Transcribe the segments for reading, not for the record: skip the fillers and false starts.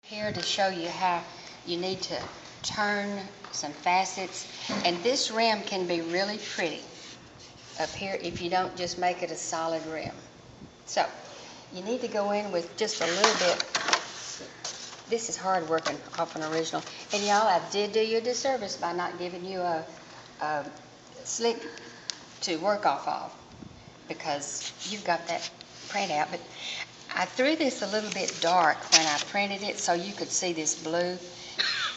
Here to show you how you need to turn some facets, and this rim can be really pretty up here if you don't just make it a solid rim. So you need to go in with just a little bit. This is hard working off an original, and y'all, I did do you a disservice by not giving you a slick to work off of, because you've got that print out. But I threw this a little bit dark when I printed it so you could see this blue.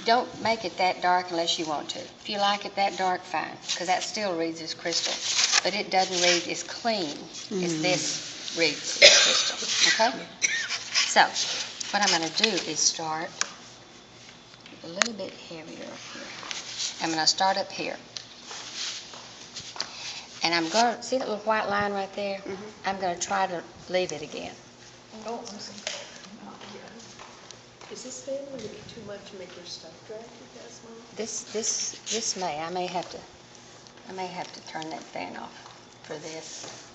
Don't make it that dark unless you want to. If you like it that dark, fine, because that still reads as crystal, but it doesn't read as clean as this reads as crystal, okay? So what I'm going to do is start a little bit heavier up here. I'm going to start up here. And I'm going to, see that little white line right there? I'm going to try to leave it again. Oh, I'm sorry. Is this fan going to be too much to make your stuff dry, you guys, Mom? This may. I may have to turn that fan off for this.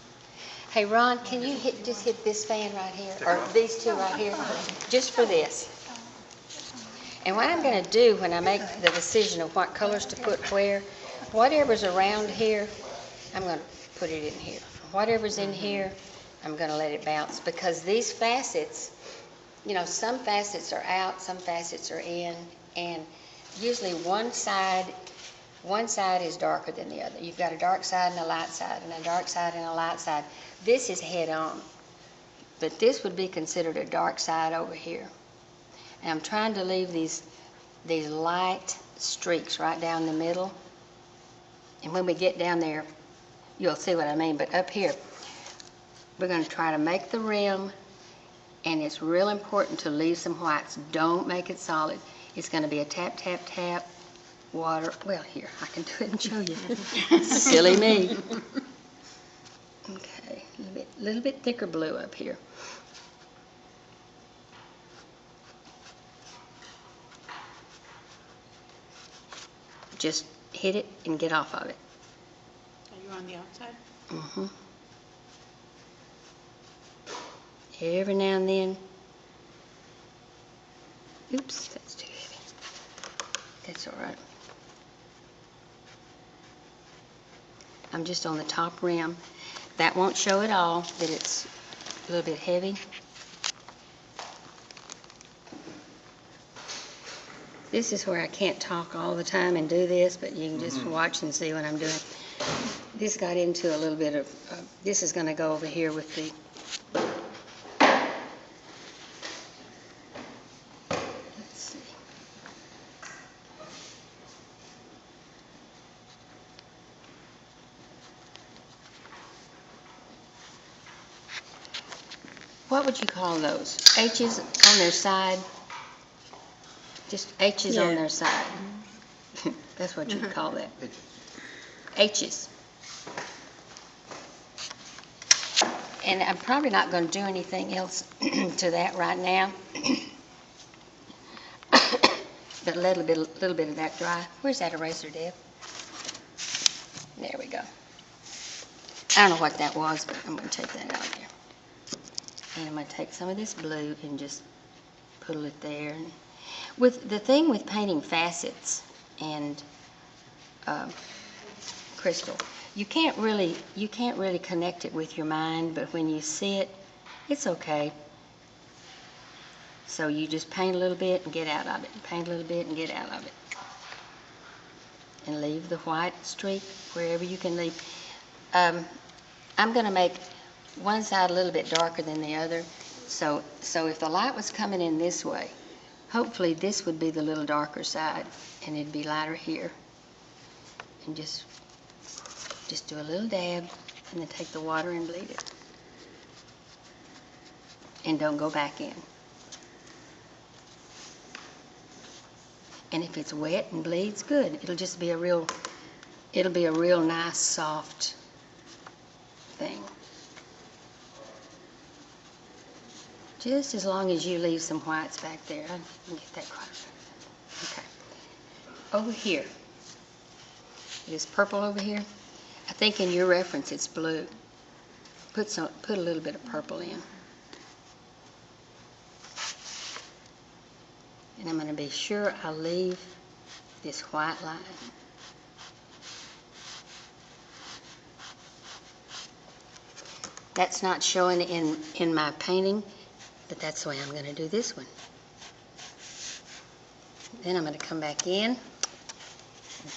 Hey Ron, can you just hit this fan right here, or these two right here, just for this? And what I'm going to do when I make the decision of what colors to put where, whatever's around here, I'm going to put it in here. Whatever's in here, I'm going to let it bounce, because these facets, you know, some facets are out, some facets are in, and usually one side is darker than the other. You've got a dark side and a light side, and a dark side and a light side. This is head on, but this would be considered a dark side over here. And I'm trying to leave these light streaks right down the middle. And when we get down there, you'll see what I mean. But up here, we're going to try to make the rim, and it's real important to leave some whites. Don't make it solid. It's going to be a tap, tap, tap, water. Well, here, I can do it and show you. Silly me. Okay, a little bit thicker blue up here. Just hit it and get off of it. Are you on the outside? Mm-hmm. Every now and then. Oops, that's too heavy. That's all right. I'm just on the top rim. That won't show at all that it's a little bit heavy. This is where I can't talk all the time and do this, but you can just watch and see what I'm doing. This got into a little bit of, this is going to go over here with the, let's see. What would you call those? H's on their side? Just H's on their side. That's what you'd call that. H's. And I'm probably not going to do anything else to that right now. But a little bit of that dry. Where's that eraser, Deb? There we go. I don't know what that was, but I'm going to take that out of there. And I'm going to take some of this blue and just put it there. And with the thing with painting facets and crystal, you can't really connect it with your mind, but when you see it, it's okay. So you just paint a little bit and get out of it. Paint a little bit and get out of it. And leave the white streak wherever you can leave. I'm going to make one side a little bit darker than the other. So if the light was coming in this way, hopefully this would be the little darker side, and it'd be lighter here. And just do a little dab, and then take the water and bleed it. And don't go back in. And if it's wet and bleeds, good. It'll just be a real nice, soft thing. Just as long as you leave some whites back there. I can get that closer. Okay. Over here. This purple over here. I think in your reference it's blue. Put a little bit of purple in. And I'm going to be sure I leave this white line. That's not showing in my painting, but that's the way I'm going to do this one. Then I'm going to come back in and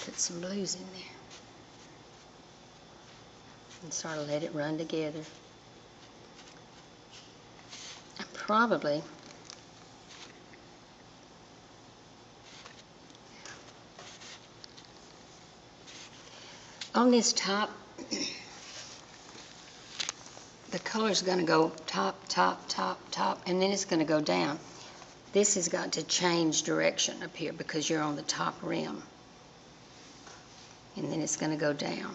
put some blues in there. And sort of let it run together. I probably on this top, the color is going to go top, top, top, top, and then it's going to go down. This has got to change direction up here because you're on the top rim. And then it's going to go down.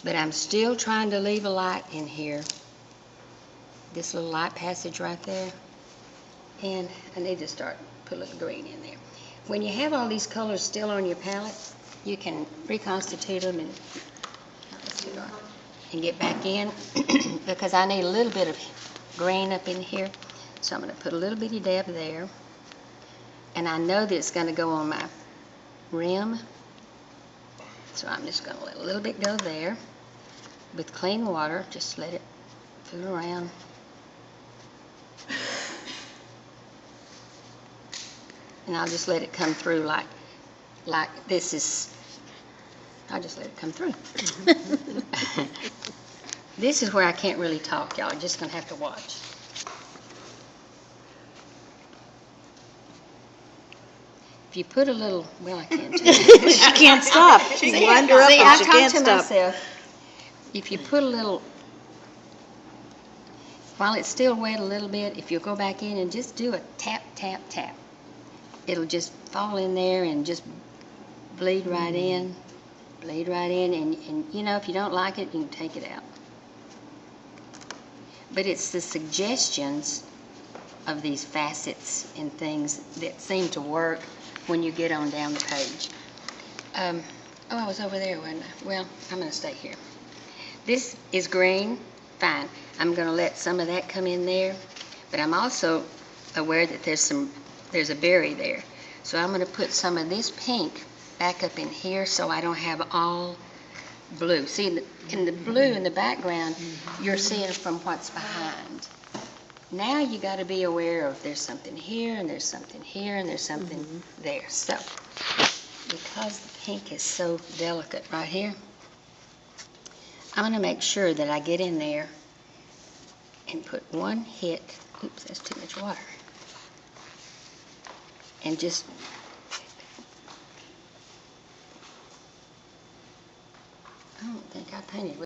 But I'm still trying to leave a light in here. This little light passage right there. And I need to put a little green in there. When you have all these colors still on your palette, you can reconstitute them and get back in because I need a little bit of green up in here. So I'm going to put a little bitty dab there. And I know that it's going to go on my rim. So I'm just going to let a little bit go there. With clean water, just let it fool around. And I'll just let it come through like this is, I'll just let it come through. This is where I can't really talk, y'all. You're just going to have to watch. If you put a little, well, I can't too. She can't stop. She's wind her up See, and I she talk can't to stop. myself. If you put a little, while it's still wet a little bit, if you'll go back in and just do a tap, tap, tap, it'll just fall in there and just bleed right in, and you know, if you don't like it, you can take it out. But it's the suggestions of these facets and things that seem to work when you get on down the page. Oh, I was over there, wasn't I? Well, I'm going to stay here. This is green, fine. I'm going to let some of that come in there, but I'm also aware that there's a berry there. So I'm going to put some of this pink back up in here so I don't have all blue. See, in the blue in the background, you're seeing from what's behind. Now you got to be aware of there's something here, and there's something here, and there's something there. So, because the pink is so delicate right here, I'm going to make sure that I get in there and put one hit. Oops, that's too much water. And just I don't think I painted with